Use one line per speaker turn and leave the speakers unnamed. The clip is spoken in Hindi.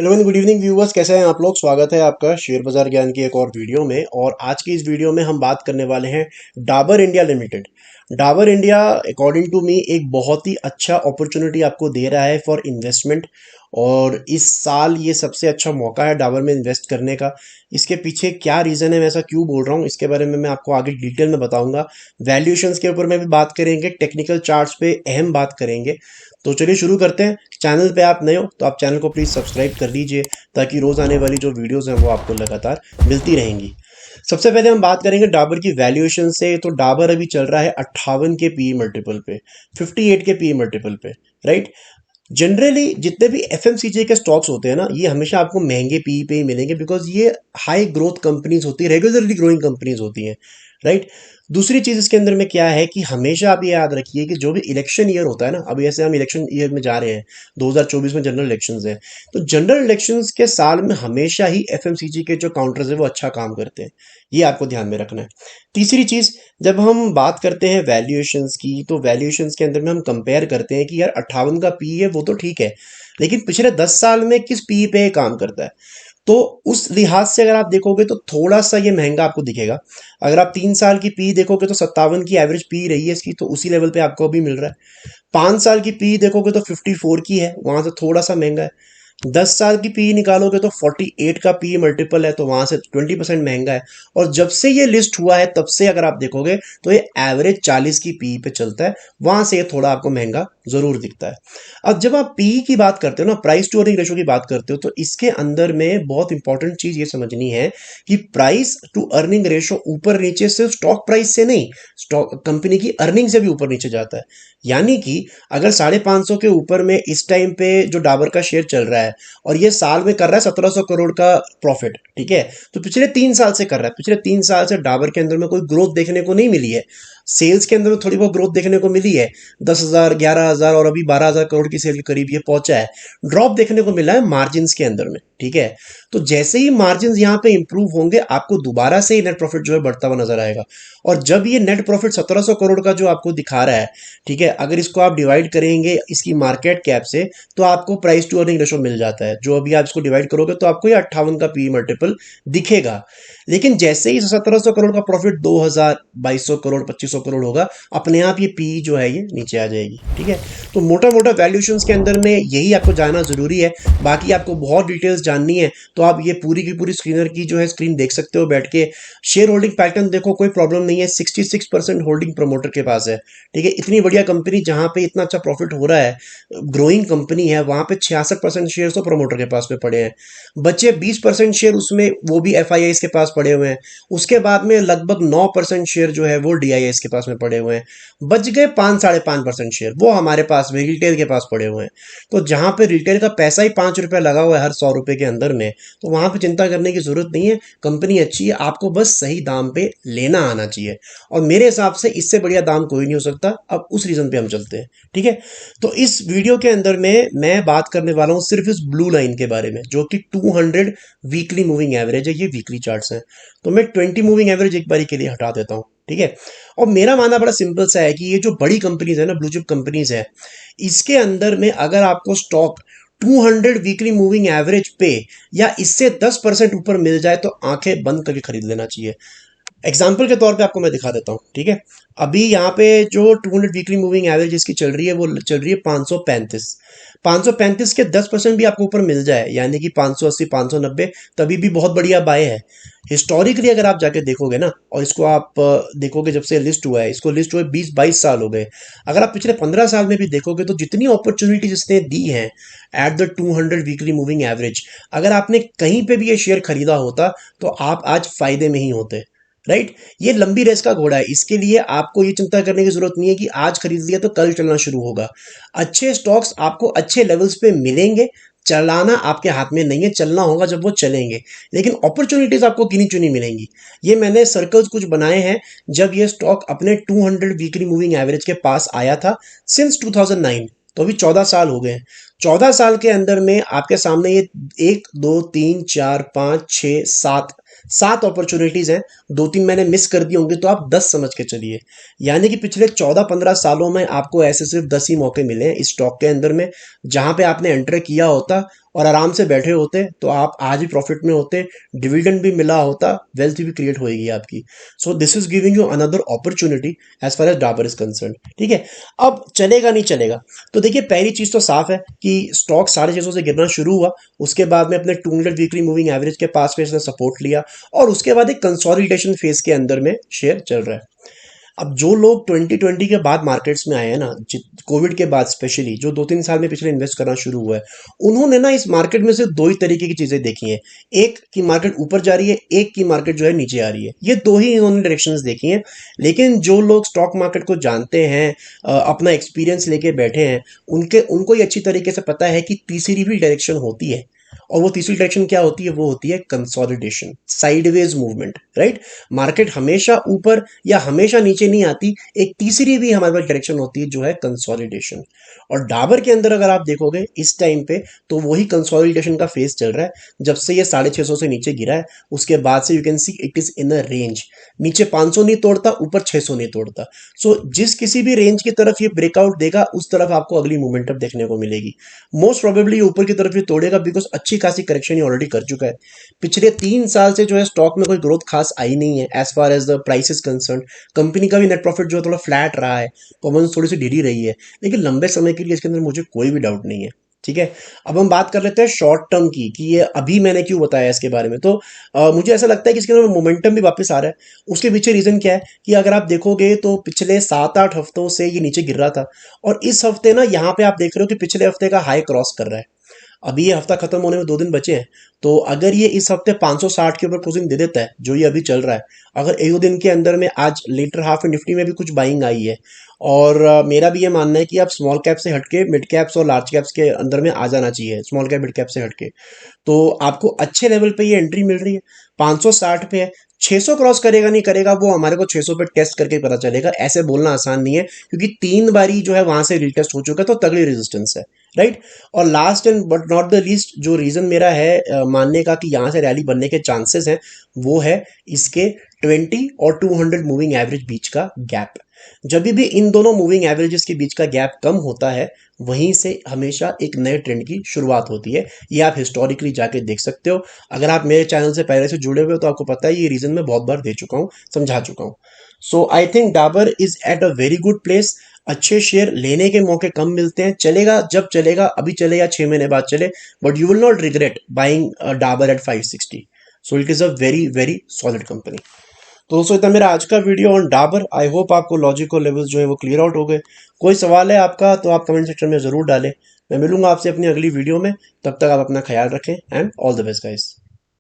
Hello and good evening viewers, कैसे हैं आप लोग। स्वागत है आपका शेयर बाजार ज्ञान की एक और वीडियो में। और आज की इस वीडियो में हम बात करने वाले हैं Dabur India Limited. Dabur India according to me एक बहुत ही अच्छा अपॉर्चुनिटी आपको दे रहा है फॉर इन्वेस्टमेंट। और इस साल ये सबसे अच्छा मौका है डाबर में इन्वेस्ट करने का। इसके पीछे क्या रीज़न है, मैं ऐसा क्यों बोल रहा हूँ, इसके बारे में मैं आपको आगे डिटेल में बताऊंगा। वैल्यूएशंस के ऊपर में भी बात करेंगे, टेक्निकल चार्ट्स पे अहम बात करेंगे। तो चलिए शुरू करते हैं। चैनल पे आप नए हो तो आप चैनल को प्लीज़ सब्सक्राइब कर लीजिए, ताकि रोज़ आने वाली जो वीडियोस हैं वो आपको लगातार मिलती रहेंगी। सबसे पहले हम बात करेंगे डाबर की वैल्यूएशन से। तो डाबर अभी चल रहा है 58 के पी मल्टीपल पे, 58 के पी मल्टीपल पे, राइट। जनरली जितने भी एफएमसीजी के स्टॉक्स होते हैं ना, ये हमेशा आपको महंगे पी पे ही मिलेंगे, बिकॉज ये हाई ग्रोथ कंपनीज होती है, रेगुलरली ग्रोइंग कंपनीज होती हैं, राइट। दूसरी चीज इसके अंदर में क्या है कि हमेशा आप ये याद रखिए कि जो भी इलेक्शन ईयर होता है ना, अभी ऐसे हम इलेक्शन ईयर में जा रहे हैं, 2024 में जनरल इलेक्शंस हैं। तो जनरल इलेक्शंस के साल में हमेशा ही एफएमसीजी के जो काउंटर्स है वो अच्छा काम करते हैं। ये आपको ध्यान में रखना है। तीसरी चीज, जब हम बात करते हैं वैल्यूएशंस की, तो वैल्यूएशंस के अंदर में हम कंपेयर करते हैं कि यार 58 का पी है वो तो ठीक है, लेकिन पिछले 10 साल में किस पी पे काम करता है। तो उस लिहाज से अगर आप देखोगे तो थोड़ा सा ये महंगा आपको दिखेगा। अगर आप 3 साल की पी देखोगे तो 57 की एवरेज पी रही है इसकी, तो उसी लेवल पे आपको अभी मिल रहा है। 5 साल की पी देखोगे तो 54 की है, वहां से थोड़ा सा महंगा है। 10 साल की पी निकालोगे तो 48 का पी मल्टीपल है, तो वहां से 20% महंगा है। और जब से ये लिस्ट हुआ है तब से अगर आप देखोगे तो ये एवरेज 40 की पी पे चलता है, वहां से ये थोड़ा आपको महंगा जरूर दिखता है। अब जब आप पी की बात करते हो ना, प्राइस टू अर्निंग रेशो की बात करते हो, तो इसके अंदर में बहुत इंपॉर्टेंट चीज ये समझनी है कि प्राइस टू अर्निंग रेशो ऊपर नीचे सिर्फ स्टॉक प्राइस से नहीं, स्टॉक कंपनी की अर्निंग से भी ऊपर नीचे जाता है। यानी कि अगर 550 के ऊपर में इस टाइम पे जो डाबर का शेयर चल रहा है और ये साल में कर रहा है 1700 करोड़ का प्रॉफिट, ठीक है, तो पिछले 3 साल से कर रहा है। पिछले 3 साल से डाबर के अंदर में कोई ग्रोथ देखने को नहीं मिली है। सेल्स के अंदर में थोड़ी बहुत ग्रोथ देखने को मिली है, 10,000 11,000 और अभी 12,000 करोड़ की सेल के करीब ये पहुंचा है। ड्रॉप देखने को मिला है मार्जिन के अंदर में, ठीक है। तो जैसे ही मार्जिन यहाँ पे इंप्रूव होंगे, आपको दोबारा से ही नेट प्रॉफिट जो है बढ़ता हुआ नजर आएगा। और जब ये नेट प्रॉफिट 1700 करोड़ का जो आपको दिखा रहा है, ठीक है, अगर इसको आप डिवाइड करेंगे इसकी मार्केट कैप से, तो आपको प्राइस टू अर्निंग रेशो मिल जाता है। जो अभी आप इसको डिवाइड करोगे तो आपको ये 58 का पी मल्टीपल दिखेगा। लेकिन जैसे ही 1700 करोड़ का प्रॉफिट 2000 2200 करोड़ 2500 करोड़ होगा, अपने आप ये पी जो है ये नीचे आ जाएगी, ठीक है। तो मोटा मोटा वैल्यूएशंस के अंदर में यही आपको जानना जरूरी है। बाकी आपको बहुत डिटेल्स जाननी है तो आप ये पूरी की पूरी स्क्रीनर की जो है स्क्रीन देख सकते हो बैठ के। शेयर होल्डिंग पैटर्न देखो, कोई प्रॉब्लम नहीं है, 66% होल्डिंग प्रमोटर के पास है, ठीक है। इतनी बढ़िया कंपनी जहां पे इतना अच्छा प्रॉफिट हो रहा है, ग्रोइंग कंपनी है, वहां पे 66% शेयर तो प्रमोटर के पास में पड़े हैं। बचे 20% शेयर उसमें वो भी एफ के पास पड़े हुए हैं। उसके बाद में लगभग 9% शेयर जो है वो DIS के पास में पड़े हुए हैं। बच गए 5-5.5% शेयर, वो हमारे पास में रिटेल के पास पड़े हुए हैं। तो जहां पे रिटेल का पैसा ही 5 रुपए लगा हुआ है हर 100 रुपए के अंदर में, तो वहां पे चिंता करने की जरूरत नहीं है। कंपनी अच्छी है, आपको बस सही दाम पे लेना आना चाहिए। और मेरे हिसाब से इससे बढ़िया दाम कोई नहीं हो सकता। अब उस रीजन पे हम चलते हैं, ठीक है। तो इस वीडियो के अंदर में मैं बात करने वाला हूं सिर्फ इस ब्लू लाइन के बारे में, जो कि 200 वीकली मूविंग एवरेज है। ये वीकली चार्ट्स हैं, तो मैं 20 मूविंग एवरेज एक बारी के लिए हटा देता हूं, ठीक है। और मेरा मानना बड़ा सिंपल सा है कि ये जो बड़ी कंपनीज है ना, ब्लू चिप कंपनीज है, इसके अंदर में अगर आपको स्टॉक 200 वीकली मूविंग एवरेज पे या इससे 10% ऊपर मिल जाए तो आंखें बंद करके खरीद लेना चाहिए। एग्जाम्पल के तौर पे आपको मैं दिखा देता हूँ, ठीक है। अभी यहाँ पे जो 200 वीकली मूविंग एवरेज इसकी चल रही है, वो चल रही है 535। 535 के 10% भी आपको ऊपर मिल जाए, यानी कि 580 590, तभी भी बहुत बढ़िया बाय है। हिस्टोरिकली अगर आप जाके देखोगे ना, और इसको आप देखोगे जब से लिस्ट हुआ है, इसको लिस्ट हुए 20-22 साल हो गए। अगर आप पिछले 15 साल में भी देखोगे तो जितनी अपॉर्चुनिटीज इसने दी हैं at the 200 weekly moving average, अगर आपने कहीं पे भी ये शेयर खरीदा होता तो आप आज फायदे में ही होते, राइट। ये लंबी रेस का घोड़ा है, इसके लिए आपको ये चिंता करने की जरूरत नहीं है कि आज खरीद लिया तो कल चलना शुरू होगा। अच्छे स्टॉक्स आपको अच्छे लेवल्स पे मिलेंगे, चलाना आपके हाथ में नहीं है, चलना होगा जब वो चलेंगे। लेकिन अपॉर्चुनिटीज आपको गिनी चुनी मिलेंगी। ये मैंने सर्कल्स कुछ बनाए हैं जब ये स्टॉक अपने 200 वीकली मूविंग एवरेज के पास आया था, सिंस 2009, तो अभी 14 साल हो गए। 14 साल के अंदर में आपके सामने ये 1 2 3 4 5 6 7 अपॉर्चुनिटीज हैं। 2-3 मैंने मिस कर दी होंगी, तो आप 10 समझ के चलिए। यानी कि पिछले 14-15 सालों में आपको ऐसे सिर्फ 10 ही मौके मिले हैं इस स्टॉक के अंदर में, जहां पे आपने एंटर किया होता और आराम से बैठे होते तो आप आज भी प्रॉफिट में होते, डिविडेंड भी मिला होता, वेल्थ भी क्रिएट होएगी आपकी। So this is giving you another opportunity as far as Dabur is concern. ठीक है, अब चलेगा नहीं चलेगा, तो देखिए पहली चीज तो साफ है कि स्टॉक 650 से गिरना शुरू हुआ, उसके बाद में अपने 200 वीकली मूविंग एवरेज के पास में इसने सपोर्ट लिया, और उसके बाद एक कंसोलिडेशन फेज के अंदर में शेयर चल रहा है। अब जो लोग 2020 के बाद मार्केट्स में आए हैं ना, कोविड के बाद स्पेशली जो 2-3 साल में पिछले इन्वेस्ट करना शुरू हुआ है, उन्होंने ना इस मार्केट में से दो ही तरीके की चीजें देखी हैं। एक की मार्केट ऊपर जा रही है, एक की मार्केट जो है नीचे आ रही है, ये दो ही इन्होंने डायरेक्शंस देखी हैं। लेकिन जो लोग स्टॉक मार्केट को जानते हैं, अपना एक्सपीरियंस लेके बैठे हैं, उनके उनको ये अच्छी तरीके से पता है कि तीसरी भी डायरेक्शन होती है, और वो तीसरी डायरेक्शन क्या होती है? वो होती है consolidation, sideways movement, right. Market हमेशा ऊपर या हमेशा नीचे नहीं आती, एक तीसरी भी हमारे पास डायरेक्शन होती है जो है कंसोलिडेशन। और डाबर के अंदर अगर आप देखोगे इस टाइम पे, तो वही कंसोलिडेशन का फेज चल रहा है। जब से ये 650 से नीचे गिरा है, उसके बाद से you can see it is in a range, नीचे 500 नहीं तोड़ता, ऊपर 600 नहीं तोड़ता। सो जिस किसी भी रेंज की तरफ ये ब्रेकआउट देगा, उस तरफ आपको अगली मोमेंटम देखने को मिलेगी। मोस्ट प्रोबेबली ऊपर की तरफ ये तोड़ेगा, बिकॉज अच्छी खासी करेक्शन ये ऑलरेडी कर चुका है। पिछले 3 साल से जो है स्टॉक में कोई ग्रोथ खास आई नहीं है as far as the price is concern. Company का भी नेट प्रॉफिट जो है थोड़ा फ्लैट रहा है, परफॉर्मेंस थोड़ी सी ढीली रही है, लेकिन लंबे समय के लिए इसके अंदर मुझे कोई भी डाउट नहीं है। ठीक है, अब हम बात कर लेते हैं शॉर्ट टर्म की, कि ये अभी मैंने क्यों बताया इसके बारे में। तो मुझे ऐसा लगता है कि इसके अंदर मोमेंटम भी वापस आ रहा है। उसके पीछे रीजन क्या है कि अगर आप देखोगे तो पिछले 7-8 हफ्तों से ये नीचे गिर रहा था, और इस हफ्ते ना यहाँ पे आप देख रहे हो कि पिछले हफ्ते का हाई क्रॉस कर रहा है। अभी ये हफ्ता खत्म होने में 2 दिन बचे हैं, तो अगर ये इस हफ्ते 560 के ऊपर क्लोजिंग दे देता है, जो ये अभी चल रहा है, अगर एक दो दिन के अंदर में, आज लेटर हाफ निफ्टी में भी कुछ बाइंग आई है, और मेरा भी ये मानना है कि आप स्मॉल कैप से हटके मिड कैप्स और लार्ज कैप्स के अंदर में आ जाना चाहिए, स्मॉल कैप मिड कैप से हटके, तो आपको अच्छे लेवल पे ये एंट्री मिल रही है। 560 पे है, 600 क्रॉस करेगा नहीं करेगा वो हमारे को 600 पे टेस्ट करके पता चलेगा, ऐसे बोलना आसान नहीं है, क्योंकि 3 बारी जो है वहां से रिटेस्ट हो चुका है, तो तगड़ी रेजिस्टेंस है, राइट। और last and but not the least जो रीजन मेरा है मानने का कि यहां से रैली बनने के चांसेस हैं, वो है इसके 20 और 200 मूविंग एवरेज बीच का गैप। जब भी इन दोनों मूविंग एवरेजेस के बीच का गैप कम होता है, वहीं से हमेशा एक नए ट्रेंड की शुरुआत होती है। ये आप हिस्टोरिकली जाके देख सकते हो। अगर आप मेरे चैनल से पहले से जुड़े हुए हो तो आपको पता है ये रीजन मैं बहुत बार दे चुका हूँ, समझा चुका हूँ। So I think Dabur is at a very good place. अच्छे शेयर लेने के मौके कम मिलते हैं, चलेगा जब चलेगा, अभी चले या 6 महीने बाद चले, but you will not regret buying Dabur at 560। So it is a very very solid company. तो दोस्तों इतना मेरा आज का video on Dabur. I hope आपको लॉजिक और लेवल्स जो है वो क्लियर आउट हो गए। कोई सवाल है आपका तो आप कमेंट सेक्शन में जरूर डालें। मैं मिलूंगा आपसे अपनी अगली वीडियो में, तब तक आप अपना ख्याल रखें and all the best guys.